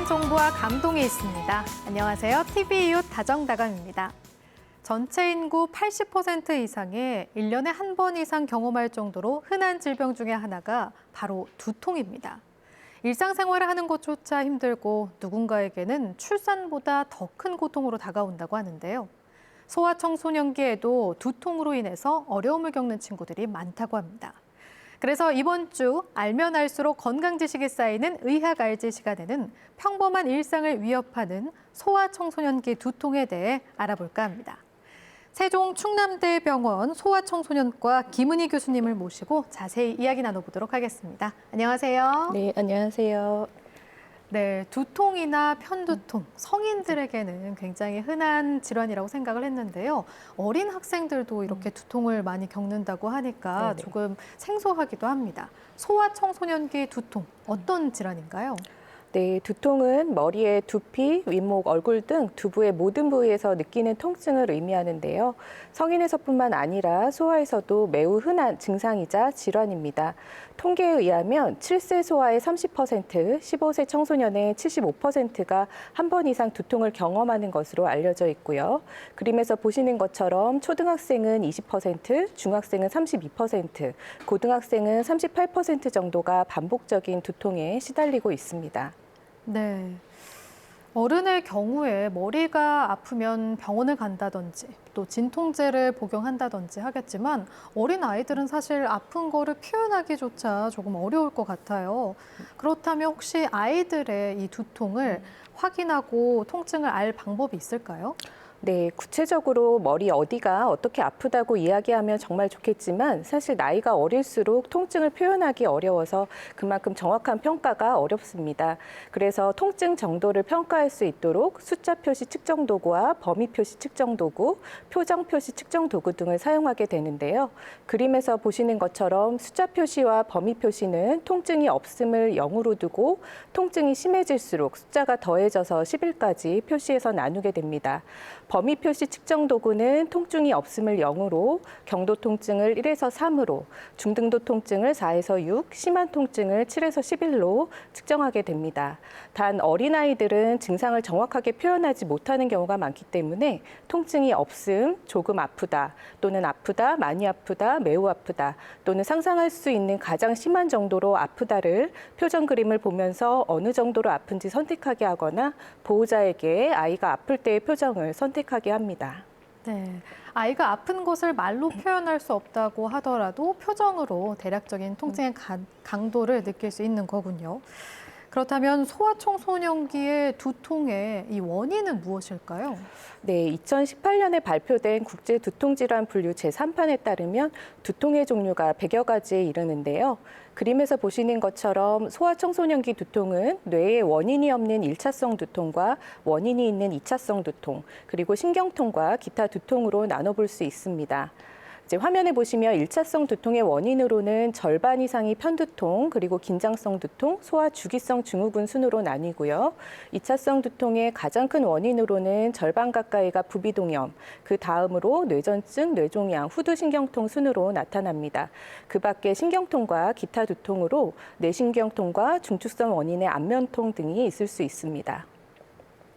다양한 정보와 감동이 있습니다. 안녕하세요. TV 이웃 다정다감입니다. 전체 인구 80% 이상이 1년에 한 번 이상 경험할 정도로 흔한 질병 중에 하나가 바로 두통입니다. 일상생활을 하는 것조차 힘들고 누군가에게는 출산보다 더 큰 고통으로 다가온다고 하는데요. 소아청소년기에도 두통으로 인해서 어려움을 겪는 친구들이 많다고 합니다. 그래서 이번 주 알면 알수록 건강 지식이 쌓이는 의학 알지 시간에는 평범한 일상을 위협하는 소아청소년기 두통에 대해 알아볼까 합니다. 세종 충남대병원 소아청소년과 김은희 교수님을 모시고 자세히 이야기 나눠보도록 하겠습니다. 안녕하세요. 네, 안녕하세요. 네, 두통이나 편두통, 성인들에게는 굉장히 흔한 질환이라고 생각을 했는데요. 어린 학생들도 이렇게 두통을 많이 겪는다고 하니까 네네. 조금 생소하기도 합니다. 소아청소년기 두통, 어떤 질환인가요? 네, 두통은 머리의 두피, 윗목, 얼굴 등 두부의 모든 부위에서 느끼는 통증을 의미하는데요. 성인에서뿐만 아니라 소아에서도 매우 흔한 증상이자 질환입니다. 통계에 의하면 7세 소아의 30%, 15세 청소년의 75%가 한 번 이상 두통을 경험하는 것으로 알려져 있고요. 그림에서 보시는 것처럼 초등학생은 20%, 중학생은 32%, 고등학생은 38% 정도가 반복적인 두통에 시달리고 있습니다. 네. 어른의 경우에 머리가 아프면 병원을 간다든지 또 진통제를 복용한다든지 하겠지만 어린 아이들은 사실 아픈 거를 표현하기조차 조금 어려울 것 같아요. 그렇다면 혹시 아이들의 이 두통을 확인하고 통증을 알 방법이 있을까요? 네, 구체적으로 머리 어디가 어떻게 아프다고 이야기하면 정말 좋겠지만 사실 나이가 어릴수록 통증을 표현하기 어려워서 그만큼 정확한 평가가 어렵습니다. 그래서 통증 정도를 평가할 수 있도록 숫자 표시 측정 도구와 범위 표시 측정 도구, 표정 표시 측정 도구 등을 사용하게 되는데요. 그림에서 보시는 것처럼 숫자 표시와 범위 표시는 통증이 없음을 0으로 두고 통증이 심해질수록 숫자가 더해져서 10일까지 표시해서 나누게 됩니다. 범위 표시 측정 도구는 통증이 없음을 0으로, 경도 통증을 1에서 3으로, 중등도 통증을 4에서 6, 심한 통증을 7에서 11로 측정하게 됩니다. 단 어린아이들은 증상을 정확하게 표현하지 못하는 경우가 많기 때문에 통증이 없음, 조금 아프다, 또는 아프다, 많이 아프다, 매우 아프다, 또는 상상할 수 있는 가장 심한 정도로 아프다를 표정 그림을 보면서 어느 정도로 아픈지 선택하게 하거나 보호자에게 아이가 아플 때의 표정을 선택하게 합니다. 네, 아이가 아픈 것을 말로 표현할 수 없다고 하더라도 표정으로 대략적인 통증의 강도를 느낄 수 있는 거군요. 그렇다면 소아청소년기의 두통의 이 원인은 무엇일까요? 네, 2018년에 발표된 국제 두통질환 분류 제3판에 따르면 두통의 종류가 100여 가지에 이르는데요. 그림에서 보시는 것처럼 소아청소년기 두통은 뇌에 원인이 없는 1차성 두통과 원인이 있는 2차성 두통, 그리고 신경통과 기타 두통으로 나눠볼 수 있습니다. 이제 화면에 보시면 1차성 두통의 원인으로는 절반 이상이 편두통, 그리고 긴장성 두통, 소아 주기성 증후군 순으로 나뉘고요. 2차성 두통의 가장 큰 원인으로는 절반 가까이가 부비동염, 그 다음으로 뇌전증, 뇌종양, 후두신경통 순으로 나타납니다. 그 밖에 신경통과 기타 두통으로 뇌신경통과 중축성 원인의 안면통 등이 있을 수 있습니다.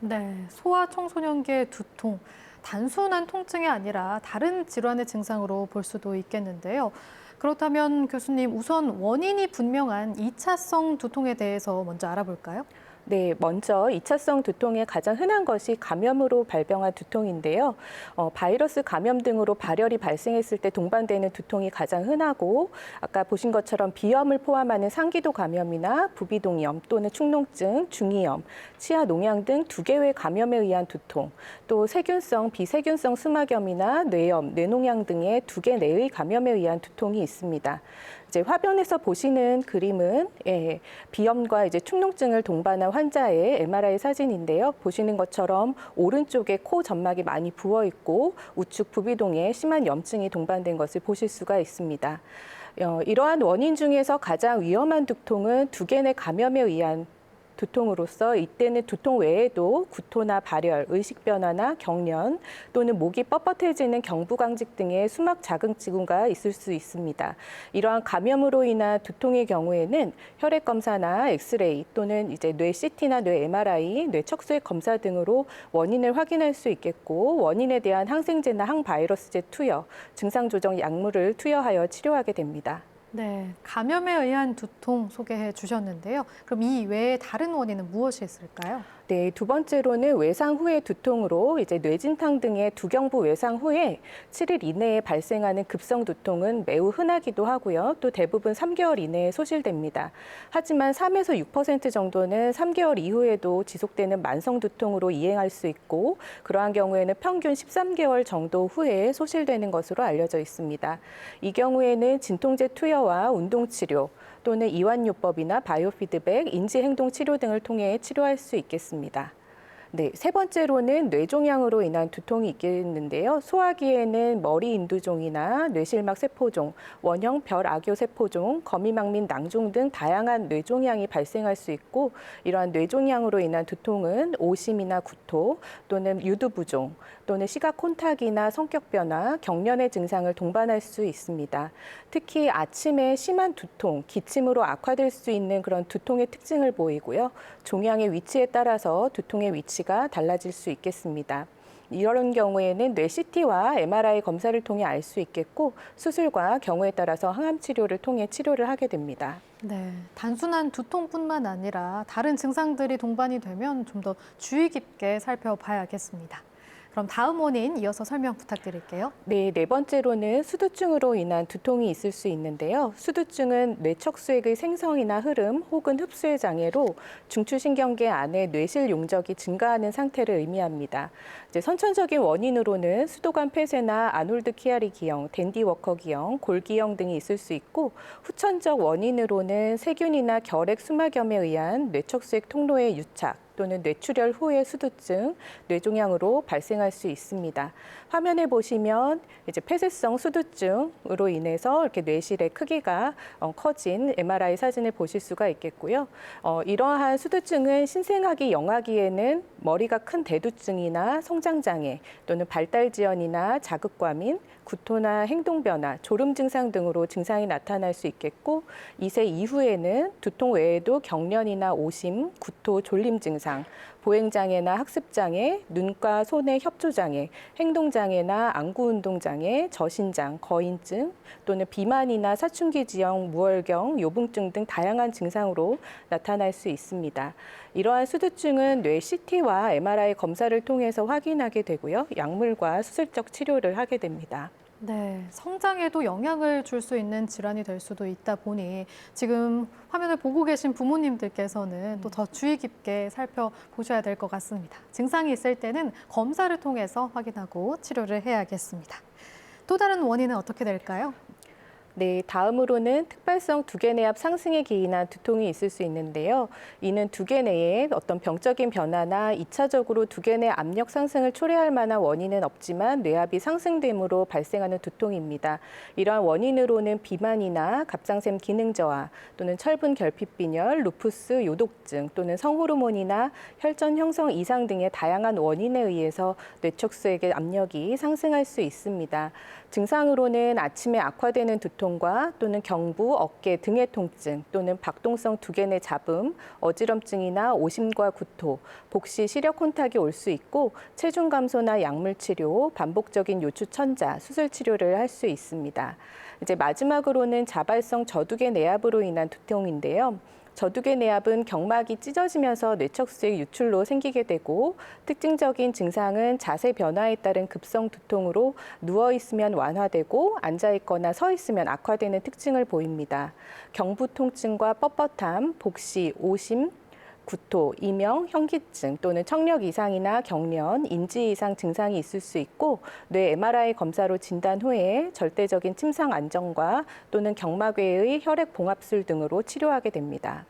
네, 소아청소년기의 두통. 단순한 통증이 아니라 다른 질환의 증상으로 볼 수도 있겠는데요. 그렇다면 교수님, 우선 원인이 분명한 2차성 두통에 대해서 먼저 알아볼까요? 네, 먼저 2차성 두통의 가장 흔한 것이 감염으로 발병한 두통인데요. 바이러스 감염 등으로 발열이 발생했을 때 동반되는 두통이 가장 흔하고 아까 보신 것처럼 비염을 포함하는 상기도 감염이나 부비동염 또는 축농증, 중이염, 치아 농양 등 2개의 감염에 의한 두통, 또 세균성, 비세균성 수막염이나 뇌염, 뇌농양 등의 2개 내의 감염에 의한 두통이 있습니다. 이제 화면에서 보시는 그림은 비염과 이제 축농증을 동반한 환자의 MRI 사진인데요. 보시는 것처럼 오른쪽에 코 점막이 많이 부어 있고 우측 부비동에 심한 염증이 동반된 것을 보실 수가 있습니다. 이러한 원인 중에서 가장 위험한 두통은 2개 내 감염에 의한 두통으로서 이때는 두통 외에도 구토나 발열, 의식 변화나 경련 또는 목이 뻣뻣해지는 경부강직 등의 수막 자극증후가 있을 수 있습니다. 이러한 감염으로 인한 두통의 경우에는 혈액 검사나 엑스레이 또는 이제 뇌 CT나 뇌 MRI, 뇌 척수액 검사 등으로 원인을 확인할 수 있겠고 원인에 대한 항생제나 항바이러스제 투여, 증상 조정 약물을 투여하여 치료하게 됩니다. 네, 감염에 의한 두통 소개해 주셨는데요. 그럼 이 외에 다른 원인은 무엇이 있을까요? 네, 두 번째로는 외상 후의 두통으로 이제 뇌진탕 등의 두경부 외상 후에 7일 이내에 발생하는 급성 두통은 매우 흔하기도 하고요. 또 대부분 3개월 이내에 소실됩니다. 하지만 3에서 6% 정도는 3개월 이후에도 지속되는 만성 두통으로 이행할 수 있고 그러한 경우에는 평균 13개월 정도 후에 소실되는 것으로 알려져 있습니다. 이 경우에는 진통제 투여와 운동치료, 또는 이완요법이나 바이오피드백, 인지행동치료 등을 통해 치료할 수 있겠습니다. 네, 세 번째로는 뇌종양으로 인한 두통이 있겠는데요. 소화기에는 머리 인두종이나 뇌실막 세포종, 원형 별악교 세포종, 거미망민 낭종 등 다양한 뇌종양이 발생할 수 있고 이러한 뇌종양으로 인한 두통은 오심이나 구토 또는 유두부종 또는 시각 혼탁이나 성격 변화, 경련의 증상을 동반할 수 있습니다. 특히 아침에 심한 두통, 기침으로 악화될 수 있는 그런 두통의 특징을 보이고요. 종양의 위치에 따라서 두통의 위치가 달라질 수 있겠습니다. 이런 경우에는 뇌 CT와 MRI 검사를 통해 알 수 있겠고 수술과 경우에 따라서 항암 치료를 통해 치료를 하게 됩니다. 네, 단순한 두통뿐만 아니라 다른 증상들이 동반이 되면 좀 더 주의 깊게 살펴봐야겠습니다. 그럼 다음 원인 이어서 설명 부탁드릴게요. 네, 네 번째로는 수두증으로 인한 두통이 있을 수 있는데요. 수두증은 뇌척수액의 생성이나 흐름 혹은 흡수의 장애로 중추신경계 안에 뇌실 용적이 증가하는 상태를 의미합니다. 이제 선천적인 원인으로는 수도관 폐쇄나 아놀드 키아리 기형, 댄디 워커 기형, 골기형 등이 있을 수 있고 후천적 원인으로는 세균이나 결핵 수막염에 의한 뇌척수액 통로의 유착, 또는 뇌출혈 후의 수두증, 뇌종양으로 발생할 수 있습니다. 화면에 보시면 이제 폐쇄성 수두증으로 인해서 이렇게 뇌실의 크기가 커진 MRI 사진을 보실 수가 있겠고요. 이러한 수두증은 신생아기 영아기에는 머리가 큰 대두증이나 성장장애 또는 발달지연이나 자극과민, 구토나 행동변화, 졸음 증상 등으로 증상이 나타날 수 있겠고 2세 이후에는 두통 외에도 경련이나 오심, 구토, 졸림 증상, 보행장애나 학습장애, 눈과 손의 협조장애, 행동장애나 안구운동장애, 저신장, 거인증 또는 비만이나 사춘기 지형, 무월경, 요붕증 등 다양한 증상으로 나타날 수 있습니다. 이러한 수두증은 뇌 CT와 MRI 검사를 통해서 확인하게 되고요. 약물과 수술적 치료를 하게 됩니다. 네, 성장에도 영향을 줄 수 있는 질환이 될 수도 있다 보니 지금 화면을 보고 계신 부모님들께서는 또 더 주의 깊게 살펴보셔야 될 것 같습니다. 증상이 있을 때는 검사를 통해서 확인하고 치료를 해야겠습니다. 또 다른 원인은 어떻게 될까요? 네, 다음으로는 특발성 두개내압 상승에 기인한 두통이 있을 수 있는데요. 이는 두개내에 어떤 병적인 변화나 2차적으로 두개내 압력 상승을 초래할 만한 원인은 없지만 뇌압이 상승됨으로 발생하는 두통입니다. 이러한 원인으로는 비만이나 갑상샘 기능 저하 또는 철분 결핍 빈혈, 루푸스, 요독증 또는 성호르몬이나 혈전 형성 이상 등의 다양한 원인에 의해서 뇌척수액의 압력이 상승할 수 있습니다. 증상으로는 아침에 악화되는 두통과 또는 경부, 어깨, 등의 통증 또는 박동성 두개내 잡음, 어지럼증이나 오심과 구토, 복시, 시력 혼탁이 올 수 있고 체중 감소나 약물 치료, 반복적인 요추 천자, 수술 치료를 할 수 있습니다. 이제 마지막으로는 자발성 저두개 내압으로 인한 두통인데요. 저두개 내압은 경막이 찢어지면서 뇌척수액 유출로 생기게 되고 특징적인 증상은 자세 변화에 따른 급성 두통으로 누워 있으면 완화되고 앉아 있거나 서 있으면 악화되는 특징을 보입니다. 경부 통증과 뻣뻣함, 복시, 오심, 구토, 이명, 현기증 또는 청력 이상이나 경련, 인지 이상 증상이 있을 수 있고 뇌 MRI 검사로 진단 후에 절대적인 침상 안정과 또는 경막외의 혈액 봉합술 등으로 치료하게 됩니다.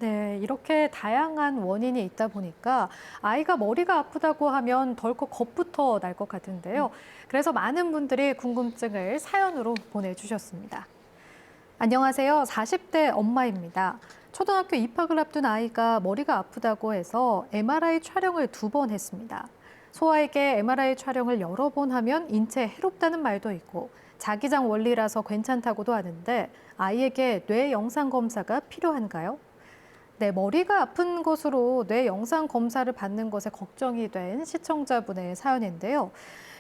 네, 이렇게 다양한 원인이 있다 보니까 아이가 머리가 아프다고 하면 덜컥 겁부터 날 것 같은데요. 그래서 많은 분들이 궁금증을 사연으로 보내주셨습니다. 안녕하세요. 40대 엄마입니다. 초등학교 입학을 앞둔 아이가 머리가 아프다고 해서 MRI 촬영을 2번 했습니다. 소아에게 MRI 촬영을 여러 번 하면 인체에 해롭다는 말도 있고 자기장 원리라서 괜찮다고도 하는데 아이에게 뇌 영상 검사가 필요한가요? 네, 머리가 아픈 것으로 뇌 영상 검사를 받는 것에 걱정이 된 시청자분의 사연인데요.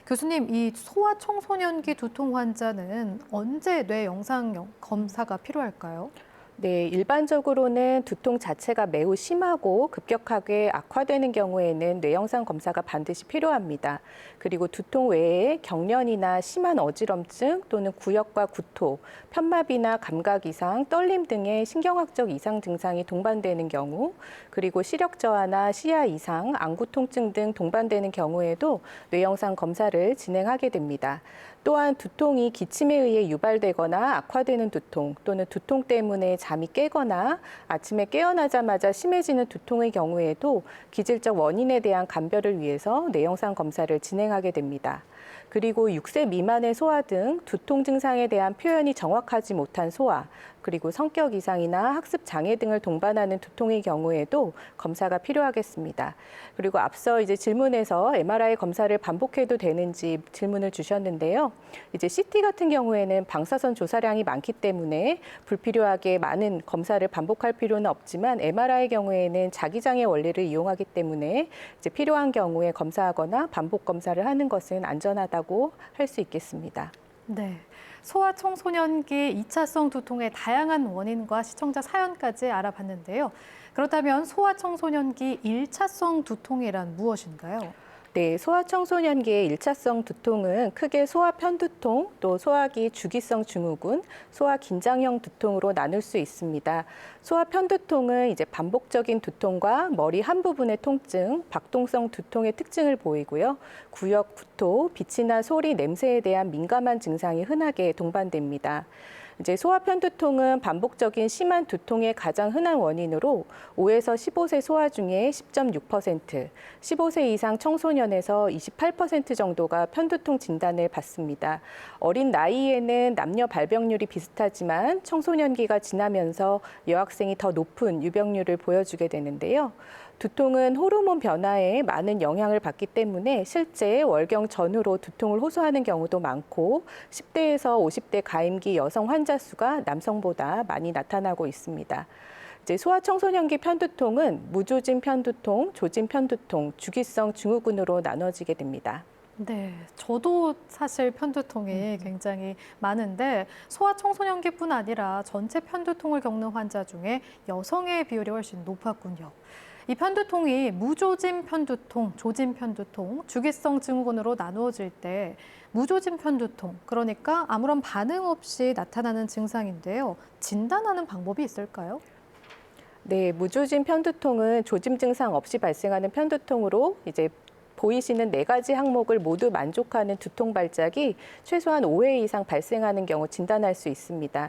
교수님, 이 소아청소년기 두통 환자는 언제 뇌 영상 검사가 필요할까요? 네, 일반적으로는 두통 자체가 매우 심하고 급격하게 악화되는 경우에는 뇌영상 검사가 반드시 필요합니다. 그리고 두통 외에 경련이나 심한 어지럼증 또는 구역과 구토, 편마비나 감각 이상, 떨림 등의 신경학적 이상 증상이 동반되는 경우, 그리고 시력 저하나 시야 이상, 안구 통증 등 동반되는 경우에도 뇌영상 검사를 진행하게 됩니다. 또한 두통이 기침에 의해 유발되거나 악화되는 두통 또는 두통 때문에 잠이 깨거나 아침에 깨어나자마자 심해지는 두통의 경우에도 기질적 원인에 대한 감별을 위해서 뇌영상 검사를 진행하게 됩니다. 그리고 6세 미만의 소아 등 두통 증상에 대한 표현이 정확하지 못한 소아, 그리고 성격 이상이나 학습 장애 등을 동반하는 두통의 경우에도 검사가 필요하겠습니다. 그리고 앞서 질문에서 MRI 검사를 반복해도 되는지 질문을 주셨는데요. CT 같은 경우에는 방사선 조사량이 많기 때문에 불필요하게 많은 검사를 반복할 필요는 없지만 MRI의 경우에는 자기장의 원리를 이용하기 때문에 필요한 경우에 검사하거나 반복 검사를 하는 것은 안전하다고 할 수 있겠습니다. 네. 소아청소년기 2차성 두통의 다양한 원인과 시청자 사연까지 알아봤는데요. 그렇다면 소아청소년기 1차성 두통이란 무엇인가요? 네, 소아청소년기의 1차성 두통은 크게 소아편두통, 또 소아기 주기성 증후군, 소아긴장형 두통으로 나눌 수 있습니다. 소아편두통은 반복적인 두통과 머리 한 부분의 통증, 박동성 두통의 특징을 보이고요. 구역, 구토, 빛이나 소리, 냄새에 대한 민감한 증상이 흔하게 동반됩니다. 소아편두통은 반복적인 심한 두통의 가장 흔한 원인으로 5에서 15세 소아 중에 10.6%, 15세 이상 청소년에서 28% 정도가 편두통 진단을 받습니다. 어린 나이에는 남녀 발병률이 비슷하지만 청소년기가 지나면서 여학생이 더 높은 유병률을 보여주게 되는데요. 두통은 호르몬 변화에 많은 영향을 받기 때문에 실제 월경 전후로 두통을 호소하는 경우도 많고 10대에서 50대 가임기 여성 환자 수가 남성보다 많이 나타나고 있습니다. 소아청소년기 편두통은 무조짐 편두통, 조짐 편두통, 주기성 증후군으로 나눠지게 됩니다. 네, 저도 사실 편두통이 굉장히 많은데 소아청소년기뿐 아니라 전체 편두통을 겪는 환자 중에 여성의 비율이 훨씬 높았군요. 이 편두통이 무조짐 편두통, 조짐 편두통, 주기성 증후군으로 나누어질 때 무조짐 편두통, 그러니까 아무런 반응 없이 나타나는 증상인데요. 진단하는 방법이 있을까요? 네, 무조짐 편두통은 조짐 증상 없이 발생하는 편두통으로 보이시는 4가지 항목을 모두 만족하는 두통 발작이 최소한 5회 이상 발생하는 경우 진단할 수 있습니다.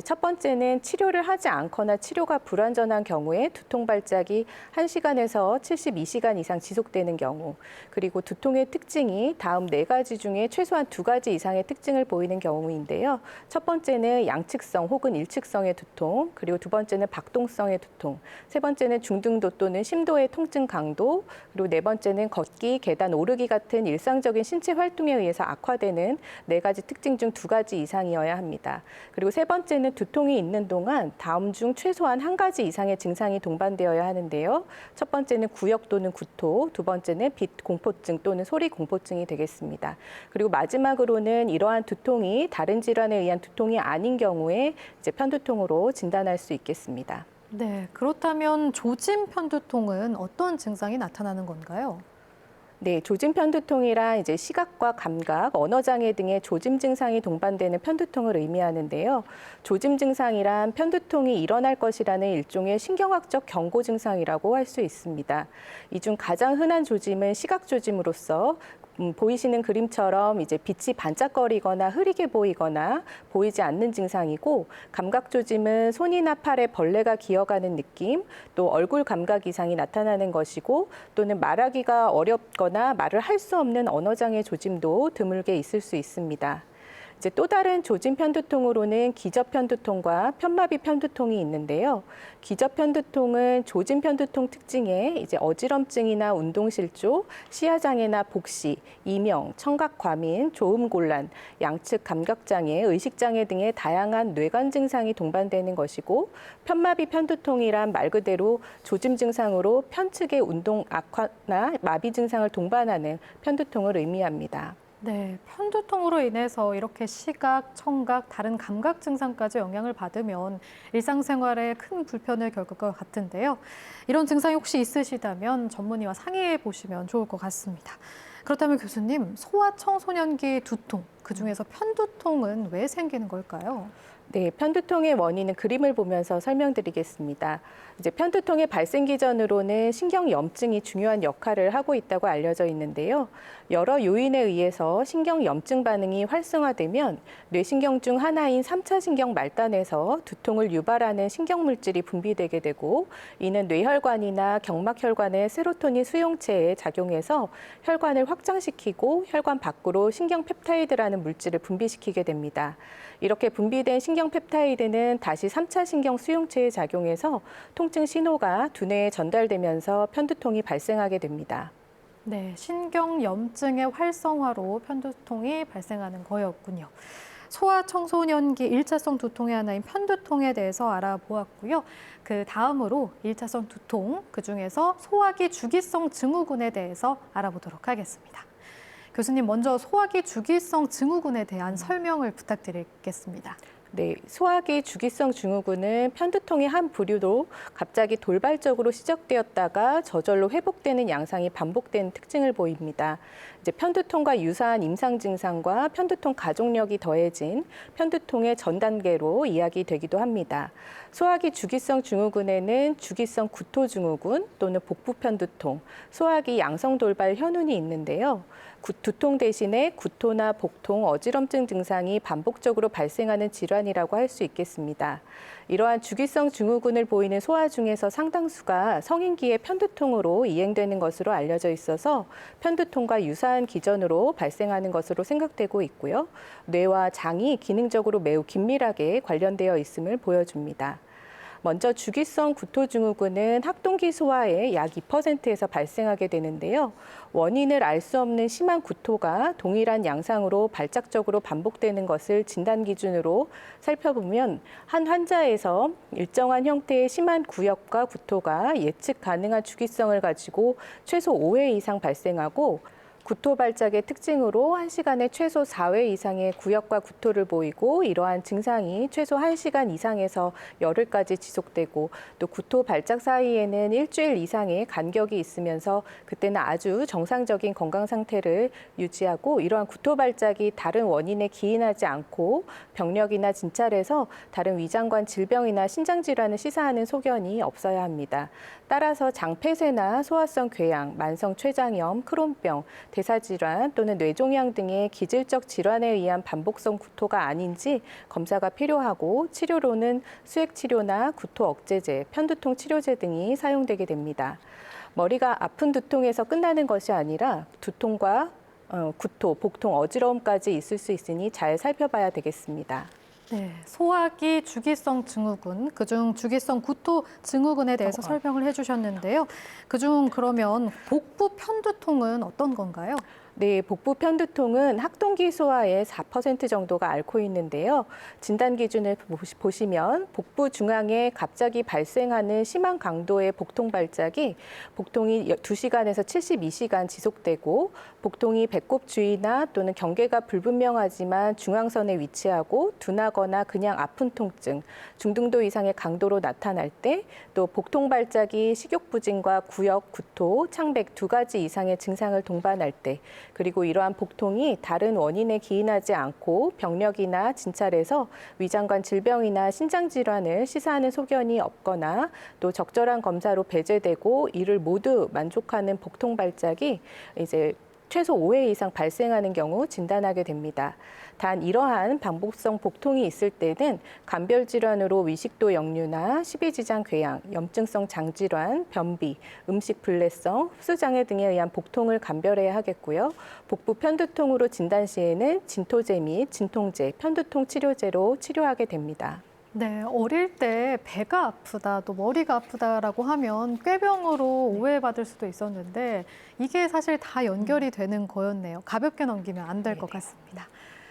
첫 번째는 치료를 하지 않거나 치료가 불완전한 경우에 두통 발작이 1시간에서 72시간 이상 지속되는 경우, 그리고 두통의 특징이 다음 4가지 중에 최소한 2가지 이상의 특징을 보이는 경우인데요. 첫 번째는 양측성 혹은 일측성의 두통, 그리고 두 번째는 박동성의 두통, 세 번째는 중등도 또는 심도의 통증 강도, 그리고 네 번째는 걷기, 계단 오르기 같은 일상적인 신체 활동에 의해서 악화되는 4가지 특징 중 2가지 이상이어야 합니다. 그리고 세 번째는 두통이 있는 동안 다음 중 최소한 1가지 이상의 증상이 동반되어야 하는데요. 첫 번째는 구역 또는 구토, 두 번째는 빛 공포증 또는 소리 공포증이 되겠습니다. 그리고 마지막으로는 이러한 두통이 다른 질환에 의한 두통이 아닌 경우에 편두통으로 진단할 수 있겠습니다. 네, 그렇다면 조짐 편두통은 어떤 증상이 나타나는 건가요? 네, 조짐 편두통이란 시각과 감각, 언어 장애 등의 조짐 증상이 동반되는 편두통을 의미하는데요. 조짐 증상이란 편두통이 일어날 것이라는 일종의 신경학적 경고 증상이라고 할 수 있습니다. 이 중 가장 흔한 조짐은 시각 조짐으로서 보이시는 그림처럼 빛이 반짝거리거나 흐리게 보이거나 보이지 않는 증상이고, 감각 조짐은 손이나 팔에 벌레가 기어가는 느낌, 또 얼굴 감각 이상이 나타나는 것이고, 또는 말하기가 어렵거나 말을 할 수 없는 언어장애 조짐도 드물게 있을 수 있습니다. 이제 또 다른 조짐 편두통으로는 기저 편두통과 편마비 편두통이 있는데요. 기저 편두통은 조짐 편두통 특징에 이제 어지럼증이나 운동실조, 시야장애나 복시, 이명, 청각 과민, 조음곤란, 양측 감각장애, 의식장애 등의 다양한 뇌관 증상이 동반되는 것이고, 편마비 편두통이란 말 그대로 조짐 증상으로 편측의 운동 악화나 마비 증상을 동반하는 편두통을 의미합니다. 네, 편두통으로 인해서 이렇게 시각, 청각, 다른 감각 증상까지 영향을 받으면 일상생활에 큰 불편을 겪을 것 같은데요. 이런 증상이 혹시 있으시다면 전문의와 상의해 보시면 좋을 것 같습니다. 그렇다면 교수님, 소아청소년기 두통, 그중에서 편두통은 왜 생기는 걸까요? 네, 편두통의 원인은 그림을 보면서 설명드리겠습니다. 이제 편두통의 발생 기전으로는 신경염증이 중요한 역할을 하고 있다고 알려져 있는데요. 여러 요인에 의해서 신경염증 반응이 활성화되면 뇌신경 중 하나인 3차 신경 말단에서 두통을 유발하는 신경물질이 분비되게 되고, 이는 뇌혈관이나 경막혈관의 세로토닌 수용체에 작용해서 혈관을 확장시키고 혈관 밖으로 신경펩타이드라는 물질을 분비시키게 됩니다. 이렇게 분비된 신경펩타이드는 다시 3차 신경 수용체에 작용해서 통증 신호가 두뇌에 전달되면서 편두통이 발생하게 됩니다. 네, 신경염증의 활성화로 편두통이 발생하는 거였군요. 소아청소년기 1차성 두통의 하나인 편두통에 대해서 알아보았고요. 그 다음으로 1차성 두통, 그중에서 소화기 주기성 증후군에 대해서 알아보도록 하겠습니다. 교수님, 먼저 소화기 주기성 증후군에 대한 설명을 부탁드리겠습니다. 네, 소화기 주기성 증후군은 편두통의 한 부류로 갑자기 돌발적으로 시작되었다가 저절로 회복되는 양상이 반복되는 특징을 보입니다. 이제 편두통과 유사한 임상 증상과 편두통 가족력이 더해진 편두통의 전 단계로 이야기되기도 합니다. 소화기 주기성 증후군에는 주기성 구토 증후군 또는 복부 편두통, 소화기 양성 돌발 현운이 있는데요. 두통 대신에 구토나 복통, 어지럼증 증상이 반복적으로 발생하는 질환이라고 할 수 있겠습니다. 이러한 주기성 증후군을 보이는 소아 중에서 상당수가 성인기의 편두통으로 이행되는 것으로 알려져 있어서 편두통과 유사한 기전으로 발생하는 것으로 생각되고 있고요. 뇌와 장이 기능적으로 매우 긴밀하게 관련되어 있음을 보여줍니다. 먼저 주기성 구토증후군은 학동기 소아의 약 2%에서 발생하게 되는데요. 원인을 알 수 없는 심한 구토가 동일한 양상으로 발작적으로 반복되는 것을 진단 기준으로 살펴보면 한 환자에서 일정한 형태의 심한 구역과 구토가 예측 가능한 주기성을 가지고 최소 5회 이상 발생하고, 구토 발작의 특징으로 1시간에 최소 4회 이상의 구역과 구토를 보이고, 이러한 증상이 최소 1시간 이상에서 열흘까지 지속되고, 또 구토 발작 사이에는 일주일 이상의 간격이 있으면서 그때는 아주 정상적인 건강 상태를 유지하고, 이러한 구토 발작이 다른 원인에 기인하지 않고 병력이나 진찰에서 다른 위장관 질병이나 신장 질환을 시사하는 소견이 없어야 합니다. 따라서 장폐쇄나 소화성 궤양, 만성 췌장염, 크론병, 대사질환 또는 뇌종양 등의 기질적 질환에 의한 반복성 구토가 아닌지 검사가 필요하고, 치료로는 수액치료나 구토 억제제, 편두통 치료제 등이 사용되게 됩니다. 머리가 아픈 두통에서 끝나는 것이 아니라 두통과 구토, 복통, 어지러움까지 있을 수 있으니 잘 살펴봐야 되겠습니다. 네, 소화기 주기성 증후군, 그중 주기성 구토 증후군에 대해서 설명을 해주셨는데요. 그중 그러면 복부 편두통은 어떤 건가요? 네, 복부 편두통은 학동기 소아의 4% 정도가 앓고 있는데요. 진단 기준을 보시면 복부 중앙에 갑자기 발생하는 심한 강도의 복통 발작이 복통이 2시간에서 72시간 지속되고, 복통이 배꼽 주위나 또는 경계가 불분명하지만 중앙선에 위치하고 둔하거나 그냥 아픈 통증, 중등도 이상의 강도로 나타날 때, 또 복통 발작이 식욕부진과 구역, 구토, 창백 2가지 이상의 증상을 동반할 때, 그리고 이러한 복통이 다른 원인에 기인하지 않고 병력이나 진찰에서 위장관 질병이나 신장 질환을 시사하는 소견이 없거나, 또 적절한 검사로 배제되고 이를 모두 만족하는 복통 발작이 이제 최소 5회 이상 발생하는 경우 진단하게 됩니다. 단 이러한 반복성 복통이 있을 때는 간별 질환으로 위식도 역류나 십이지장 궤양, 염증성 장질환, 변비, 음식 불내성, 흡수장애 등에 의한 복통을 감별해야 하겠고요. 복부 편두통으로 진단 시에는 진토제 및 진통제, 편두통 치료제로 치료하게 됩니다. 네, 어릴 때 배가 아프다, 또 머리가 아프다라고 하면 꾀병으로 오해받을 수도 있었는데 이게 사실 다 연결이 되는 거였네요. 가볍게 넘기면 안 될 것 같습니다.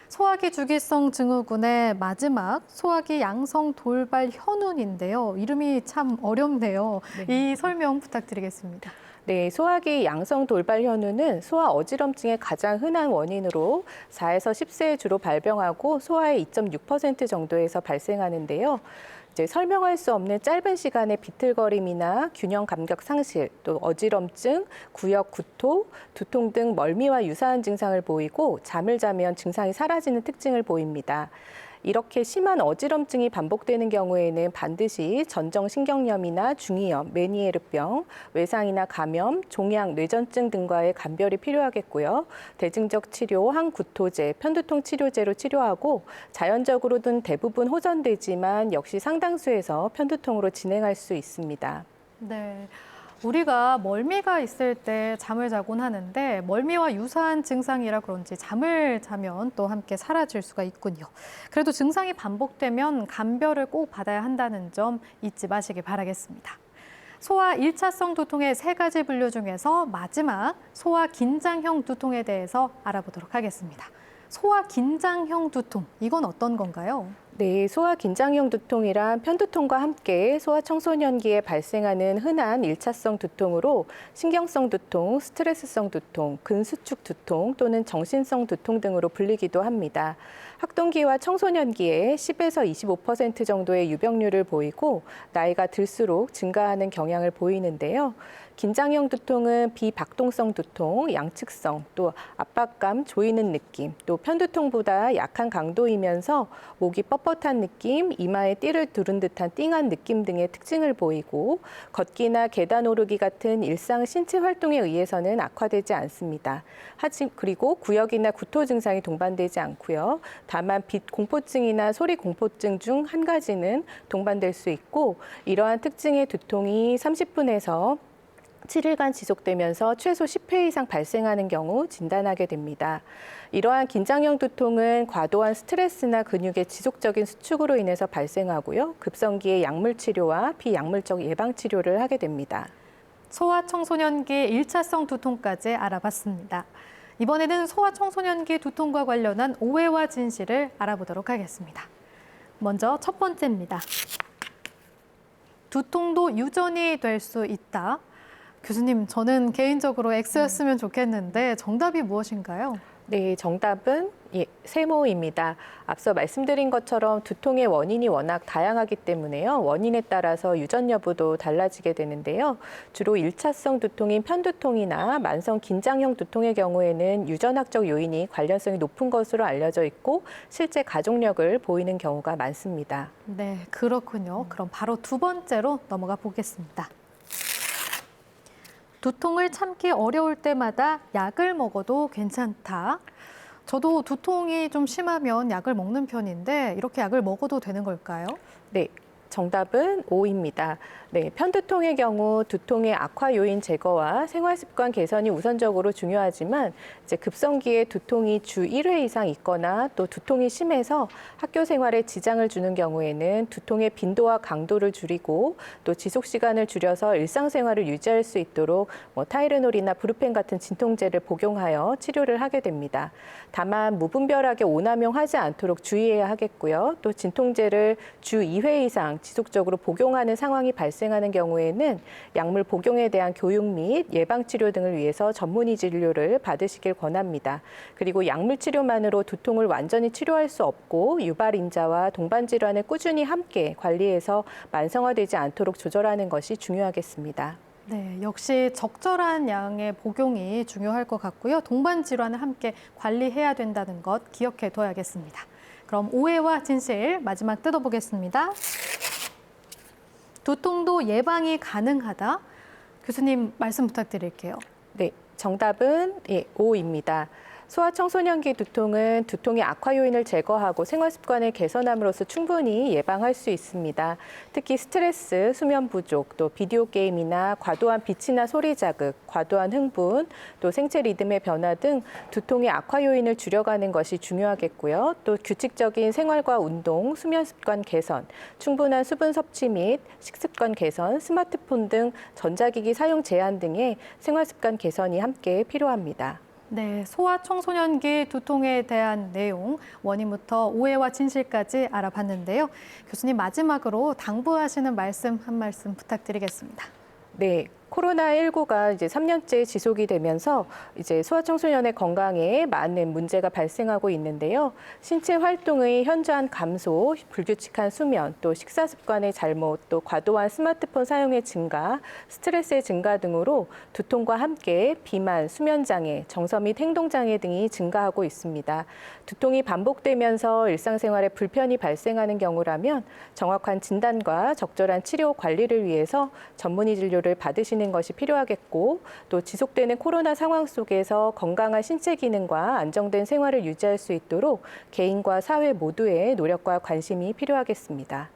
소화기 주기성 증후군의 마지막 소화기 양성 돌발 현운인데요. 이름이 참 어렵네요. 이 설명 부탁드리겠습니다. 네, 소화기 양성 돌발 현우는 소화 어지럼증의 가장 흔한 원인으로 4에서 10세에 주로 발병하고 소화의 2.6% 정도에서 발생하는데요. 이제 설명할 수 없는 짧은 시간의 비틀거림이나 균형 감각 상실, 또 어지럼증, 구역 구토, 두통 등 멀미와 유사한 증상을 보이고 잠을 자면 증상이 사라지는 특징을 보입니다. 이렇게 심한 어지럼증이 반복되는 경우에는 반드시 전정신경염이나 중이염, 메니에르병, 외상이나 감염, 종양, 뇌전증 등과의 감별이 필요하겠고요. 대증적 치료, 항구토제, 편두통 치료제로 치료하고 자연적으로는 대부분 호전되지만 역시 상당수에서 편두통으로 진행할 수 있습니다. 네. 우리가 멀미가 있을 때 잠을 자곤 하는데 멀미와 유사한 증상이라 그런지 잠을 자면 또 함께 사라질 수가 있군요. 그래도 증상이 반복되면 감별을 꼭 받아야 한다는 점 잊지 마시길 바라겠습니다. 소화 1차성 두통의 3가지 분류 중에서 마지막 소화 긴장형 두통에 대해서 알아보도록 하겠습니다. 소화 긴장형 두통, 이건 어떤 건가요? 네, 소화 긴장형 두통이란 편두통과 함께 소아 청소년기에 발생하는 흔한 1차성 두통으로 신경성 두통, 스트레스성 두통, 근수축 두통 또는 정신성 두통 등으로 불리기도 합니다. 학동기와 청소년기에 10에서 25% 정도의 유병률을 보이고 나이가 들수록 증가하는 경향을 보이는데요. 긴장형 두통은 비박동성 두통, 양측성, 또 압박감, 조이는 느낌, 또 편두통보다 약한 강도이면서 목이 뻣뻣한 느낌, 이마에 띠를 두른 듯한 띵한 느낌 등의 특징을 보이고 걷기나 계단 오르기 같은 일상 신체 활동에 의해서는 악화되지 않습니다. 그리고 구역이나 구토 증상이 동반되지 않고요. 다만 빛 공포증이나 소리 공포증 중 한 가지는 동반될 수 있고 이러한 특징의 두통이 30분에서 7일간 지속되면서 최소 10회 이상 발생하는 경우 진단하게 됩니다. 이러한 긴장형 두통은 과도한 스트레스나 근육의 지속적인 수축으로 인해서 발생하고요. 급성기에 약물 치료와 비약물적 예방 치료를 하게 됩니다. 소아 청소년기 1차성 두통까지 알아봤습니다. 이번에는 소아 청소년기 두통과 관련한 오해와 진실을 알아보도록 하겠습니다. 먼저 첫 번째입니다. 두통도 유전이 될 수 있다. 교수님, 저는 개인적으로 X였으면 좋겠는데 정답이 무엇인가요? 네, 정답은 세모입니다. 앞서 말씀드린 것처럼 두통의 원인이 워낙 다양하기 때문에요. 원인에 따라서 유전 여부도 달라지게 되는데요. 주로 1차성 두통인 편두통이나 만성 긴장형 두통의 경우에는 유전학적 요인이 관련성이 높은 것으로 알려져 있고 실제 가족력을 보이는 경우가 많습니다. 네, 그렇군요. 그럼 바로 두 번째로 넘어가 보겠습니다. 두통을 참기 어려울 때마다 약을 먹어도 괜찮다. 저도 두통이 좀 심하면 약을 먹는 편인데 이렇게 약을 먹어도 되는 걸까요? 네, 정답은 O입니다. 네, 편두통의 경우 두통의 악화 요인 제거와 생활 습관 개선이 우선적으로 중요하지만 이제 급성기에 두통이 주 1회 이상 있거나 또 두통이 심해서 학교 생활에 지장을 주는 경우에는 두통의 빈도와 강도를 줄이고 또 지속 시간을 줄여서 일상생활을 유지할 수 있도록 타이레놀이나 브루펜 같은 진통제를 복용하여 치료를 하게 됩니다. 다만 무분별하게 오남용하지 않도록 주의해야 하겠고요. 또 진통제를 주 2회 이상 지속적으로 복용하는 상황이 발생하는 경우에는 약물 복용에 대한 교육 및 예방치료 등을 위해서 전문의 진료를 받으시길 권합니다. 그리고 약물 치료만으로 두통을 완전히 치료할 수 없고 유발인자와 동반 질환을 꾸준히 함께 관리해서 만성화되지 않도록 조절하는 것이 중요하겠습니다. 네, 역시 적절한 양의 복용이 중요할 것 같고요. 동반 질환을 함께 관리해야 된다는 것 기억해 둬야겠습니다. 그럼 오해와 진실 마지막 뜯어보겠습니다. 두통도 예방이 가능하다. 교수님 말씀 부탁드릴게요. 네, 정답은 O입니다. 소아청소년기 두통은 두통의 악화 요인을 제거하고 생활 습관을 개선함으로써 충분히 예방할 수 있습니다. 특히 스트레스, 수면 부족, 또 비디오 게임이나 과도한 빛이나 소리 자극, 과도한 흥분, 또 생체 리듬의 변화 등 두통의 악화 요인을 줄여가는 것이 중요하겠고요. 또 규칙적인 생활과 운동, 수면 습관 개선, 충분한 수분 섭취 및 식습관 개선, 스마트폰 등 전자기기 사용 제한 등의 생활 습관 개선이 함께 필요합니다. 네, 소아청소년기 두통에 대한 내용, 원인부터 오해와 진실까지 알아봤는데요. 교수님 마지막으로 당부하시는 말씀 한 말씀 부탁드리겠습니다. 네, 코로나19가 이제 3년째 지속이 되면서 이제 소아청소년의 건강에 많은 문제가 발생하고 있는데요. 신체 활동의 현저한 감소, 불규칙한 수면, 또 식사 습관의 잘못, 또 과도한 스마트폰 사용의 증가, 스트레스의 증가 등으로 두통과 함께 비만, 수면 장애, 정서 및 행동 장애 등이 증가하고 있습니다. 두통이 반복되면서 일상생활에 불편이 발생하는 경우라면 정확한 진단과 적절한 치료 관리를 위해서 전문의 진료를 받으시는 것이 필요하겠고, 또 지속되는 코로나 상황 속에서 건강한 신체 기능과 안정된 생활을 유지할 수 있도록 개인과 사회 모두의 노력과 관심이 필요하겠습니다.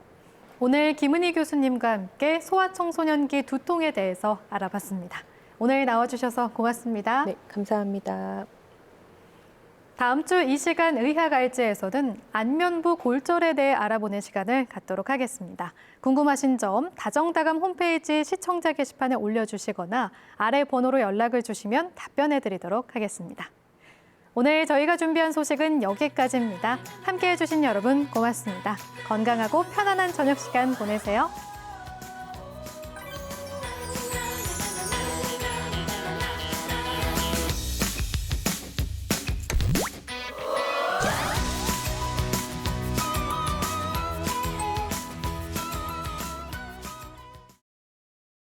오늘 김은희 교수님과 함께 소아청소년기 두통에 대해서 알아봤습니다. 오늘 나와주셔서 고맙습니다. 네, 감사합니다. 다음 주 이 시간 의학알지에서는 안면부 골절에 대해 알아보는 시간을 갖도록 하겠습니다. 궁금하신 점 다정다감 홈페이지 시청자 게시판에 올려주시거나 아래 번호로 연락을 주시면 답변해드리도록 하겠습니다. 오늘 저희가 준비한 소식은 여기까지입니다. 함께해 주신 여러분 고맙습니다. 건강하고 편안한 저녁 시간 보내세요.